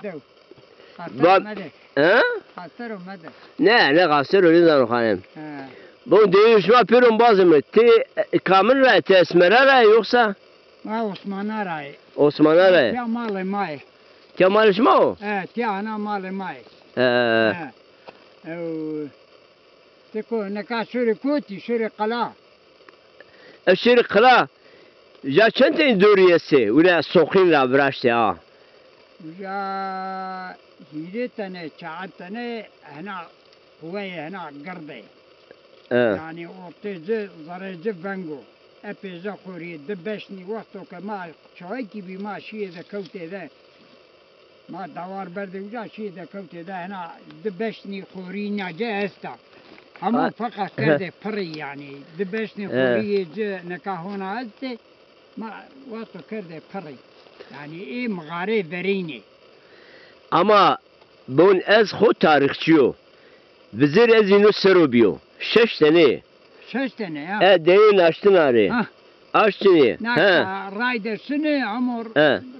دو باب ها خسر اومده نه قصر ولی زن خانم bu değişme pürün bazı mı? Kamil ra, esmera ra yoksa? ما Osman'a ray. Osman'a ra. Ya malı may. Kemal ismi o? Evet ya ana malı may. تكون نكا شوري كوتي شوري قلا Eşiri kıla. Ya çentin duriyesi. Ula sokin ra bıraştı ha. وجا هيرتنا شعبتنا هنا هواية هنا قرضي يعني وطيزة زريزة بانجو أبيزا خوري دبشني وقتو كما شويكي بما شيء ذا كوتي ذا ما دوار برد وجا شيء ذا كوتي ذا هنا دبشني خوري نجا استا هم فقط كده فري يعني دبشني خوري جا نكاهونا هزتي ما وقتو كده فري yani iyi mağare vereyni. Ama bun ez xo tarixçiyo. Vizir ez inu serobiyo. 6 tane. 6 tane ya. Deyin açtın ari. Açtın. Naka rayda seni amor.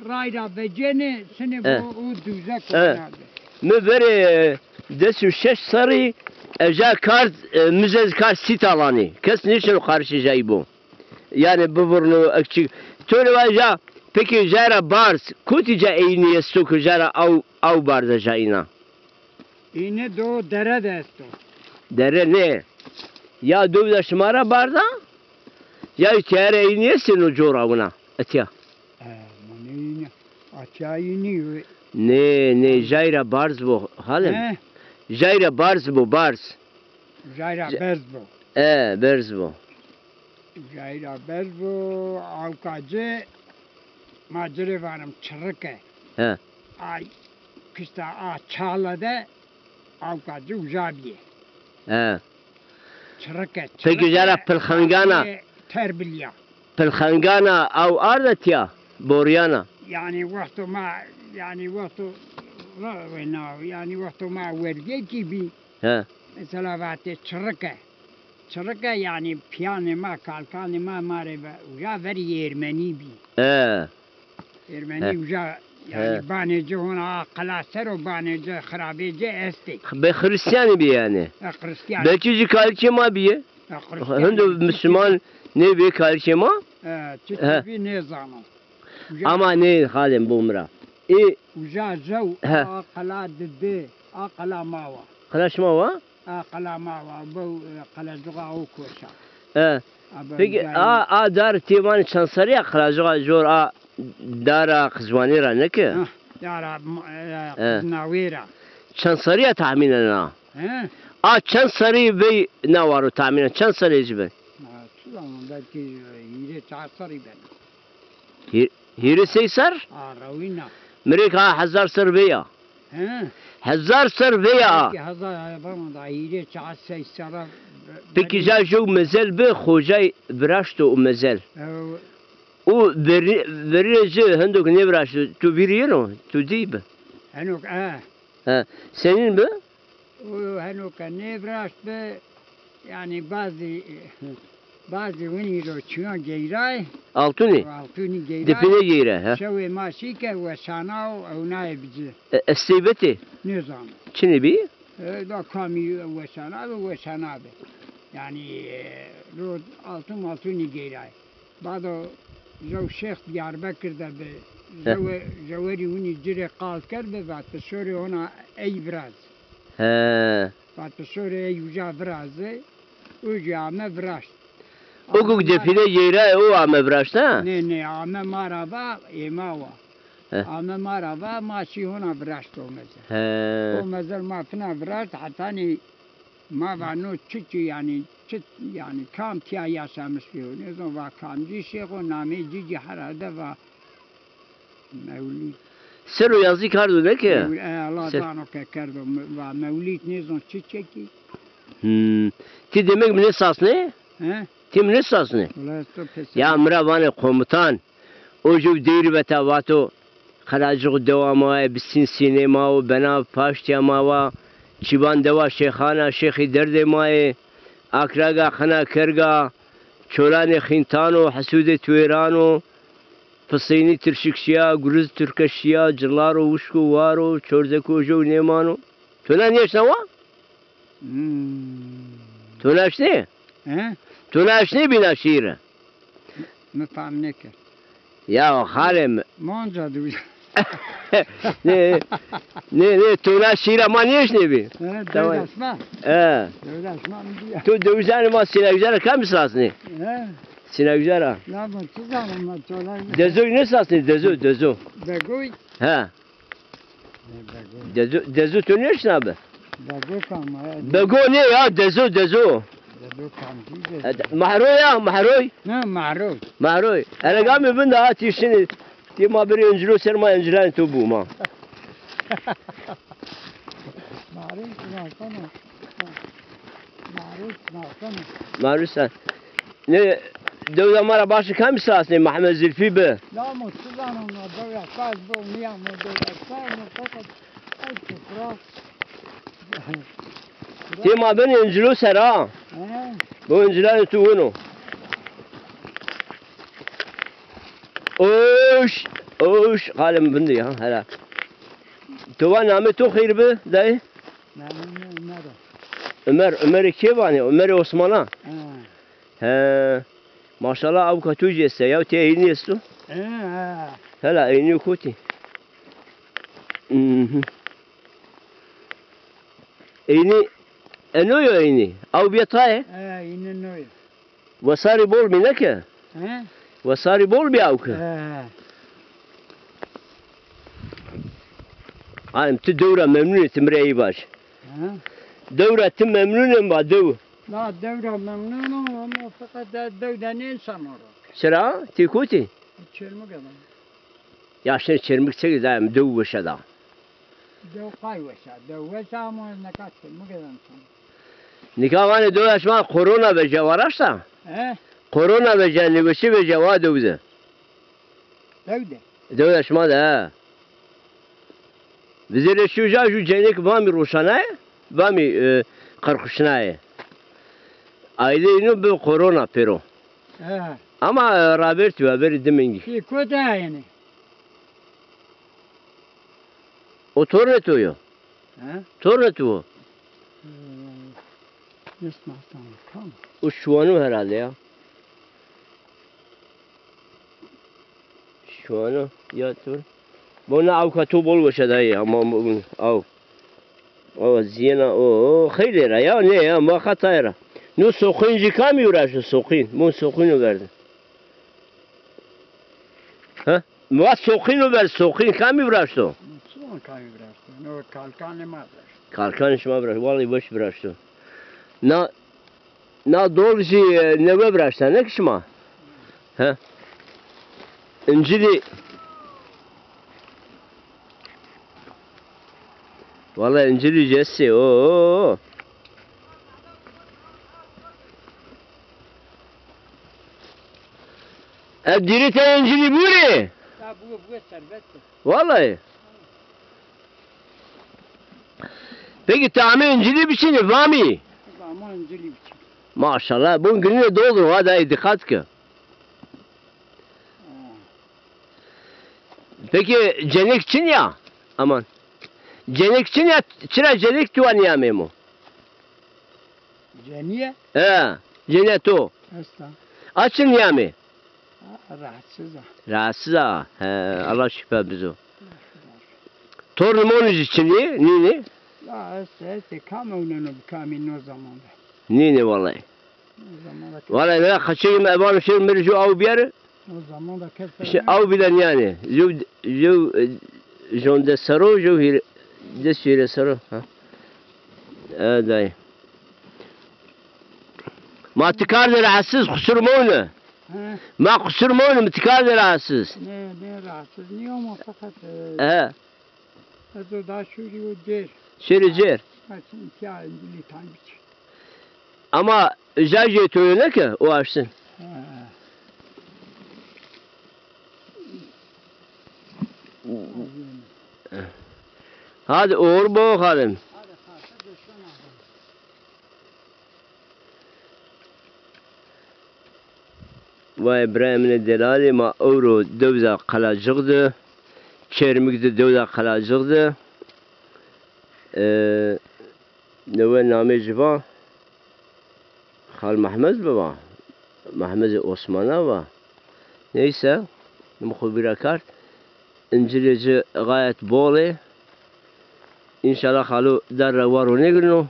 Rayda veceni seni bu düzek oynadı. Mü veri desu 6 sarı eja kart müzez kart sit alanı. Kes niçin karşı jay bu. Yani bu burnu açık. Töre vaja peki jara bars kutice eyniye stok jara au barda jayna. İne do dere desto. Dere ne? Ya dövda şımara barda? Ya içeri eyniye sen o coravuna. Atya. Manine açayını. Ne jayra bars bu halim. Jayra bars bu bars. Jayra bez bu. Bez bu. Jayra bez bu avkacı macere varım çırıke. Ay kışta çağladı avkacı uzabiye. Çırıke. Peki jara pilkhangana. Terbiya. Pilkhangana av ardatya boryana. Yani vaktu ma verdiği gibi. Mesela vakti çırıke. Çırıke yani piyanıma kalkanıma marebe uca veri Ermeni bi. Ermeni uca yani baneci ona kalasır o baneci harabeci esti. Be Hristiyan bi yani. Hristiyan. Belki kalkema bi. Hindu Müslüman ne bi kalkema? Çıtı bir ne zaman. Ama ne halim bu umra. Uca zav akala dedi akala mava. Kalaşma va? Akala mava bu kalazuğa o koşa. Peki dar timan çansarıya kalazuğa zor dara kızvani ra ne ki? Dara kıznavira. Çansarıya tahminen ha. Çansarı ve ne var o tahminen çansarı jibe. Tamam belki hire çansarı ben. Hire seysar? Ravina. Amerika hazar sar veya. Hazar sar veya. Peki hazar yapamam da hire çansarı. Peki jaju mezel be hocay vraşto o mezel. O verici hendok ne vraşto tu veriyor tu değil mi? Henok senin mi? O henok ne vraşto yani bazı viniro çıyan geyray. Altuni geyray. Dipine geyray. Şöyle maşike ve şanav evnay bizi. Estibeti. Ne zaman? Çini bi? Da kami ve şanav. Yani altuni geyray. Bado جو شيخ دياربكر ده جواري وني جري قال كربه بعد بسوري هنا اي براز بعد بسوري اي وجا براز وجا عم براش اوكو دفينه يرا او عم براش تا نه عم مرابا ايماوا عم مرابا ماشي هنا براش تو مزل تو مزل ما فينا براش حتى ما بانو تشي yani kam tiya yaşamış bir ne zaman kamcı şeyh o name cici harada ve mevlid. Sen o yazı kardı ne ki? Allah tanrı kekerdi ve mevlid ne zaman çiçeki. Ti demek mi ne sas ne? Ti mi ne sas ne? Ya mravane komutan. O ju deri ve tavato خراجق دوامای بسین سینما و بنا پاشتیا ماوا چیبان دوا شیخانا شیخی درد مای اکراگا خنا کرگا چولان خینتانو حسود تویرانو Fısıyni Tirşikşiya, Gürüz Türkeşiya, Cırlaro, Uşku, Varo, Çorzeko, Nemano. Tuna niye şnava? Tuna şne? Tuna şne bina şiire? Mefam ne ki? Ya halem. Manca duy. Ne tuna şiire ama niye şne bi? Devleşme. Devleşme mi diye? Tu dövüşen ama sinagüzara kam sasni? Sinagüzara. Ya bu tuzağımla çoğlar. Dezo ne sasni? Dezo. Begoy. Ha. Dezo tu ne şne abi? Bego kam. Bego ne ya? Dezo. Bego kam. Mahroy. Ne mahroy? Mahroy. Ana gami bin daha tişini. Ti ma beri öncülü serma öncülen tu bu ma. Mahroy nasana. Mahroy sen. Ne devlet mara başı kam sasni Mehmet Zülfü be. La mutsuzanım da devlet kaz bu niyam devlet kaz mı fakat ay kufra. Ti ma beri öncülü sera. Bu öncülen tu bunu. Oş halim bindi ya hala. Tuva namı tu khir be dayı. Ömer kevani Ömer Osman'a. He. Maşallah av katu jesse ya te eyni estu. Hala eyni kuti. Eyni enoyo eyni. Av biyataye. Eyni noyo. Vasari bol mineke. Vasari bol bir avkı. Halim tu devre memnuniyetim reyi baş. Devretim memnunum ba dev. La devre memnunum ama fakat devre ne insan olur? Sıra ti kuti. Çelmek adam. Yaşını çelmek çekiz ayım dev başa da. Dev kayveşa. Dev veşa ama ne kaç çelmek adam sana. Nikahane dev aşma korona ve cevarasa. Korona ve cennegöşü ve ceva devde. Devde. Dev aşma da. Vizire şuja şu cennek vami roşanay. Vami karkuşnay. Aile inu bu korona pero. Ama Robert ve haberi demengi. Ki kota yani. O torneto yo. Torneto. Nesmastan tam. O şuanı herhalde ya. Şuanı ya dur. Buna avukatı bol başa dayı ama bugün av. O ziyana o hayır ya ne ya ma hatayra. Nu sokunji kam yuraşı sokun. Mun sokunu verdi. Ha? Ma sokunu ver sokun kam yuraşı. Son kam yuraşı. No kalkan ne madar. Kalkan işma bırak. Vallahi boş bıraktı. Na doğrusu ne bıraktı ne kişma? Ha? İncili vallahi incili cesi o. Diri te incili buri. Ya bu serbest. Vallahi. Peki tamam incili biçini var mı? Ama incili biçim. Maşallah bugün gününe doldur hadi dikkat ki. Peki cennet için ya. Aman. Cennet için ya çıra cennet tuan ya memo. Ceniye? Cennet o. Hasta. Açın ya mı? Rahatsız. Rahatsız ha. Allah şifa bize. Torunum onun için nini? Ya işte kamununu kamin o zamanda. Nini vallahi. O zamanda. Vallahi ben kaçayım ebanı şey mericu av bir yere. O zamanda kesin. İşte av bilen yani. Jon de saro jo de sire saro ha. Dayı. Ma tikar rahatsız kusurmonu. Ma kusurmonu tikar rahatsız. Ne rahatsız niye ama fakat. O da şuraya der. Şöyle Kaçın ya indili tam biçim. Ama özelce töyle ki o açsın. Hadi uğur bakalım. ve İbrahim'in delali ma euro dövda kalacıktı. Çermik'de dövda kalacıktı. Neve name civa Hal Mehmed baba. Mehmed Osman'a var. Neyse. Muhbira kar. İncileci gayet bol. İnşallah halu der var o ne günü.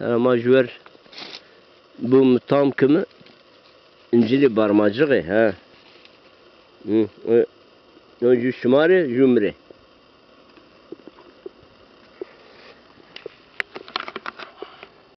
Ama jüver bu tam kimi İncili barmacığı ha. Önce şumari cümre.